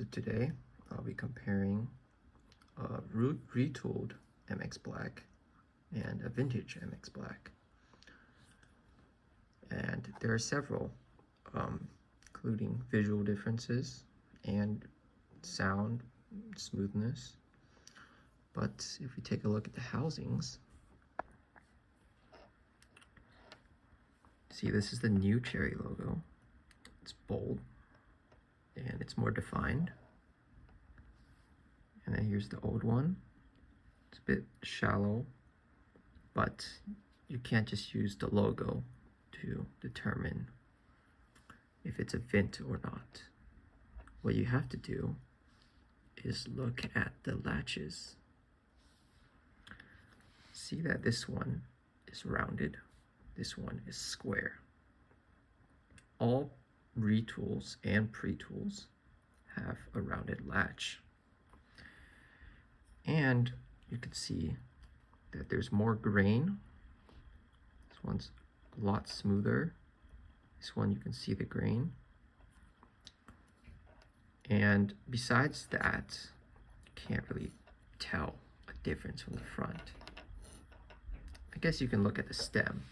So today I'll be comparing a retooled MX Black and a vintage MX Black. And there are several, including visual differences and sound smoothness. But if we take a look at the housings, see, this is the new Cherry logo. It's bold and it's more defined. And then here's the old one. It's a bit shallow, but you can't just use the logo to determine if it's a vint or not. What you have to do is look at the latches. See that this one is rounded, this one is square. All retools and pre-tools have a rounded latch. And you can see that there's more grain. This one's a lot smoother. This one, you can see the grain. And besides that, you can't really tell a difference from the front. I guess you can look at the stem.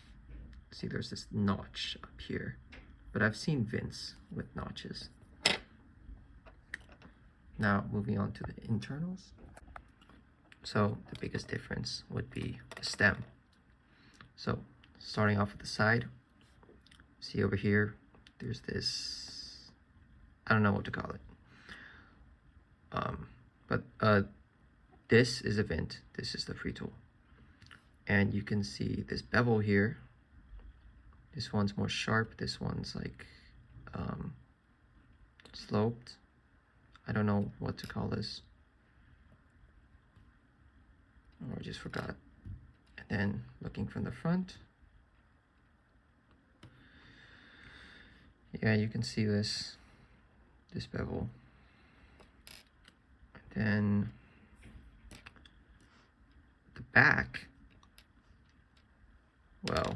See, there's this notch up here, but I've seen vints with notches. Now, moving on to the internals. So the biggest difference would be the stem. So starting off with the side, see over here, there's this, I don't know what to call it. This is a vint, this is the pre-tool. And you can see this bevel here. This one's more sharp, this one's like sloped. I don't know what to call this. Oh, I just forgot. And then looking from the front, yeah, you can see this bevel. And then the back, well,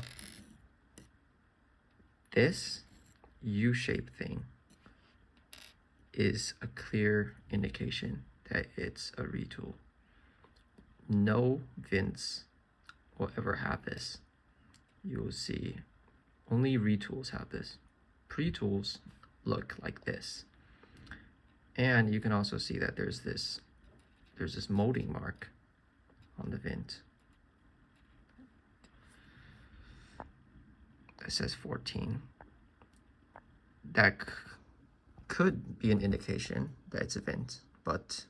this U-shaped thing is a clear indication that it's a retool. No vints will ever have this. You will see only retools have this. Pre-tools look like this. And you can also see that there's this molding mark on the vint. It says 14. That could be an indication that it's a vint, but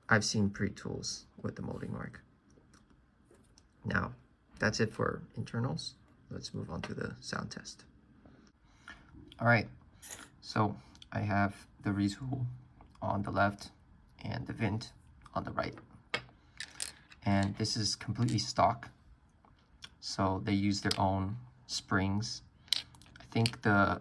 I've seen pre-tools with the molding mark. Now, that's it for internals. Let's move on to the sound test. All right, so I have the retool on the left and the vint on the right. And this is completely stock. So they use their own springs. I think the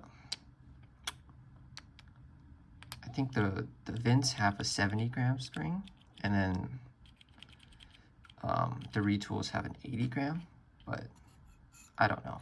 vints have a 70-gram spring, and then the retools have an 80-gram, but I don't know.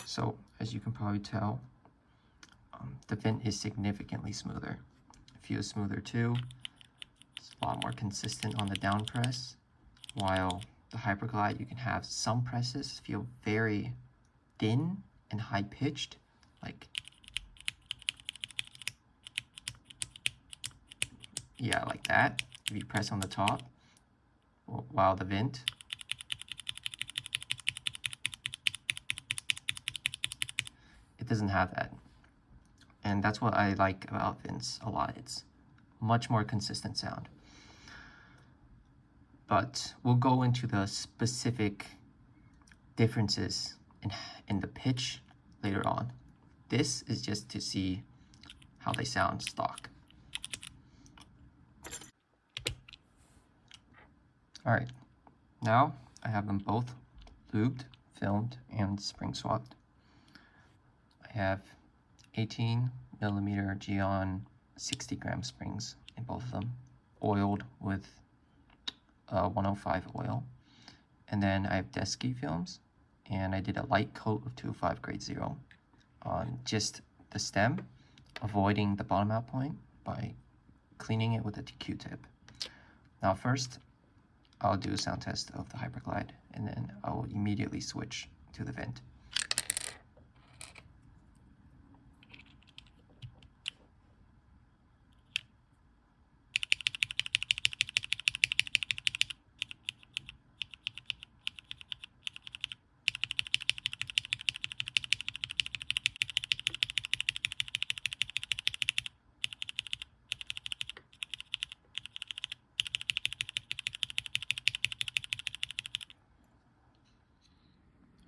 So as you can probably tell, the vint is significantly smoother. It feels smoother too. It's a lot more consistent on the down press, while the Hyperglide, you can have some presses feel very thin and high pitched, like, yeah, like that, if you press on the top, while the vint, it doesn't have that. And that's what I like about vints a lot. It's much more consistent sound. But we'll go into the specific differences in the pitch later on. This is just to see how they sound stock. All right, Now I have them both lubed, filmed, and spring swapped. I have 18mm Geon 60-gram springs in both of them, oiled with 105 oil. And then I have Desky films, and I did a light coat of 205 grade 0 on just the stem, avoiding the bottom out point by cleaning it with a Q-tip. Now first, I'll do a sound test of the Hyperglide, and then I will immediately switch to the Vint.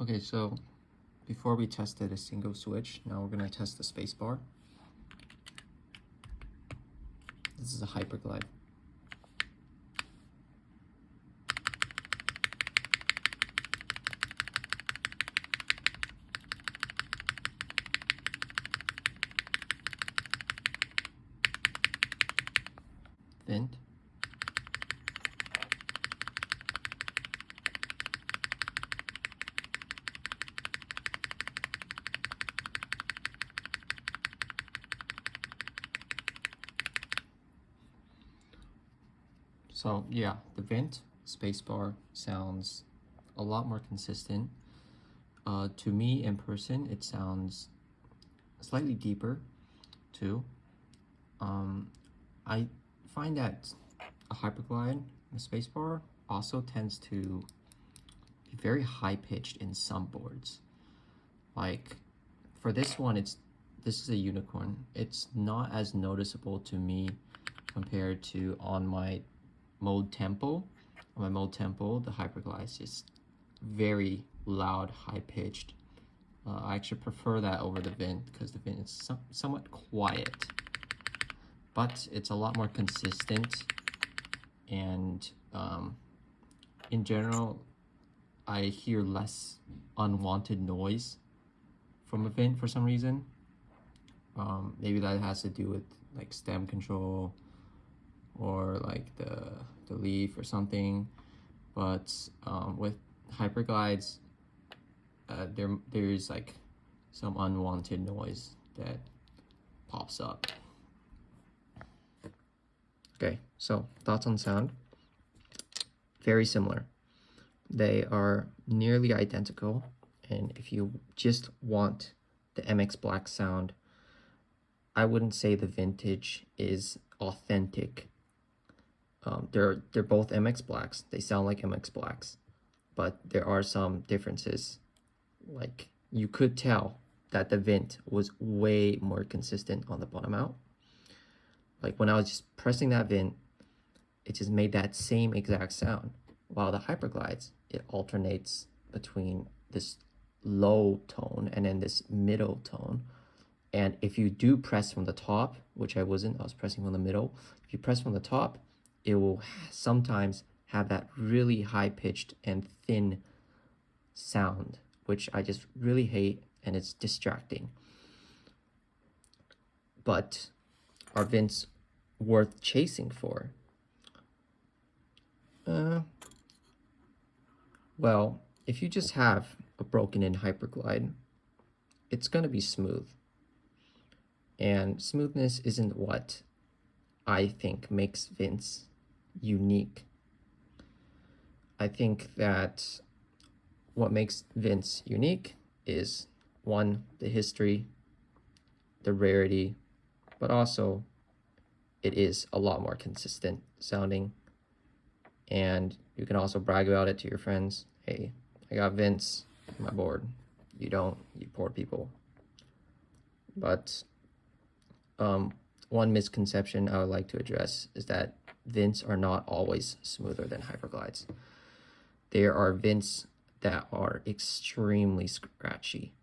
Okay, so before we tested a single switch, now we're going to test the spacebar. This is a Hyperglide. Vint. So yeah, the Vint spacebar sounds a lot more consistent. To me in person, it sounds slightly deeper too. I find that a Hyperglide, a spacebar, also tends to be very high pitched in some boards. Like for this one, this is a unicorn. It's not as noticeable to me compared to on my mode tempo. On my mode tempo, the Hyperglide is just very loud, high pitched. I actually prefer that over the Vint because the Vint is somewhat quiet, but it's a lot more consistent. And in general, I hear less unwanted noise from a Vint for some reason. Maybe that has to do with like stem control or like the leaf or something. But with Hyperglides, there's like some unwanted noise that pops up. Okay, so thoughts on sound? Very similar. They are nearly identical, and if you just want the MX Black sound, I wouldn't say the vintage is authentic. They're both MX Blacks. They sound like MX Blacks, but there are some differences. Like you could tell that the Vint was way more consistent on the bottom out. Like when I was just pressing that Vint, it just made that same exact sound. While the Hyperglides, it alternates between this low tone and then this middle tone. And if you do press from the top, which I wasn't, I was pressing from the middle. If you press from the top, it will sometimes have that really high-pitched and thin sound, which I just really hate, and it's distracting. But are vints worth chasing for? Well, if you just have a broken-in Hyperglide, it's going to be smooth. And smoothness isn't what I think makes vints unique. I think that what makes vints unique is, one, the history, the rarity, but also it is a lot more consistent sounding. And you can also brag about it to your friends. Hey, I got vints on my board. You don't, you poor people. But one misconception I would like to address is that vints are not always smoother than Hyperglides. There are vints that are extremely scratchy,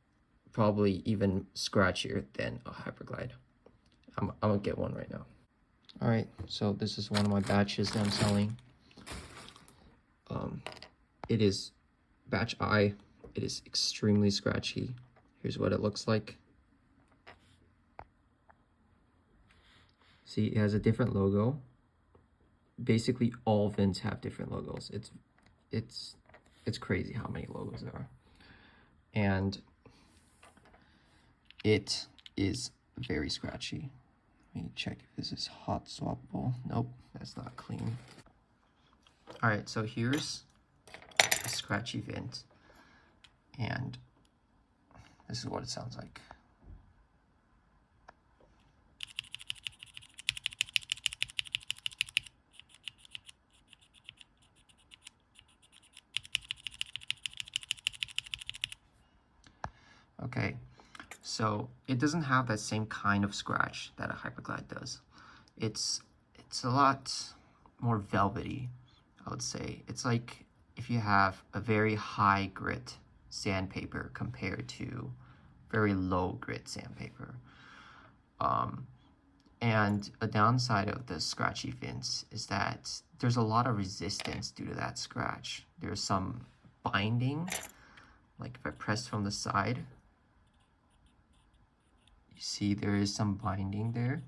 probably even scratchier than a Hyperglide. I'm gonna get one right now. All right, so this is one of my batches that I'm selling. it is batch I, it is extremely scratchy. Here's what it looks like. See, it has a different logo. Basically, all vints have different logos. It's crazy how many logos there are. And it is very scratchy. Let me check if this is hot swappable. Nope, that's not clean. All right, so here's a scratchy vint, and this is what it sounds like. Okay, so it doesn't have that same kind of scratch that a Hyperglide does. It's a lot more velvety, I would say. It's like if you have a very high grit sandpaper compared to very low grit sandpaper. And a downside of the scratchy vints is that there's a lot of resistance due to that scratch. There's some binding, like if I press from the side, you see there is some binding there.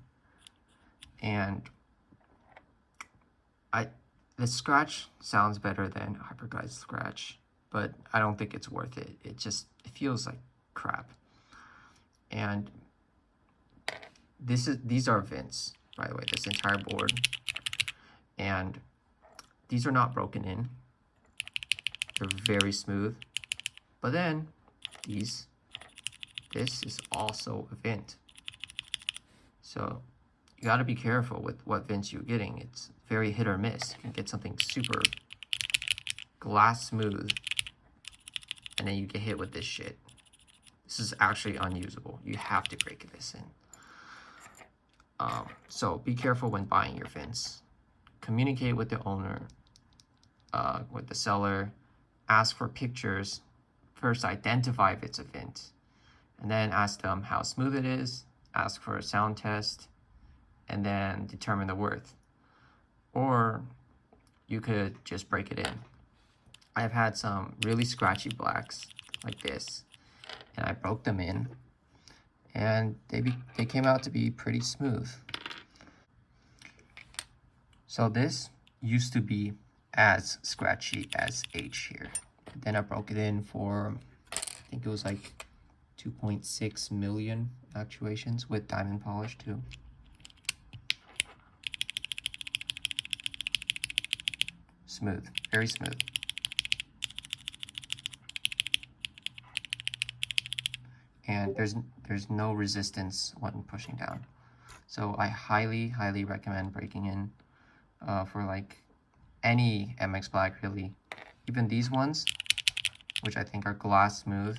And the scratch sounds better than Hyperglide's scratch, but I don't think it's worth it. It feels like crap. And these are vints, by the way, this entire board. And these are not broken in. They're very smooth. But then this is also a vint. So you got to be careful with what vints you're getting. It's very hit or miss. You can get something super glass smooth, and then you get hit with this shit. This is actually unusable. You have to break this in. So be careful when buying your vints. Communicate with the owner, with the seller. Ask for pictures. First, identify if it's a vint, and then ask them how smooth it is. Ask for a sound test, and then determine the worth. Or you could just break it in. I've had some really scratchy blacks like this, and I broke them in, and they came out to be pretty smooth. So this used to be as scratchy as H here. Then I broke it in for, I think it was like 2.6 million actuations with diamond polish too. Smooth, very smooth. And there's no resistance when pushing down. So I highly recommend breaking in for like any MX Black really. Even these ones, which I think are glass smooth,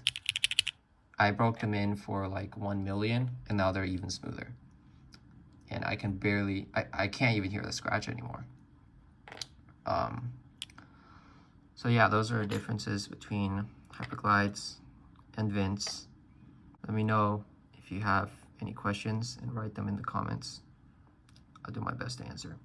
I broke them in for like 1 million, and now they're even smoother. And I can barely, I can't even hear the scratch anymore. So yeah, those are differences between Hyperglides and vints. Let me know if you have any questions and write them in the comments. I'll do my best to answer.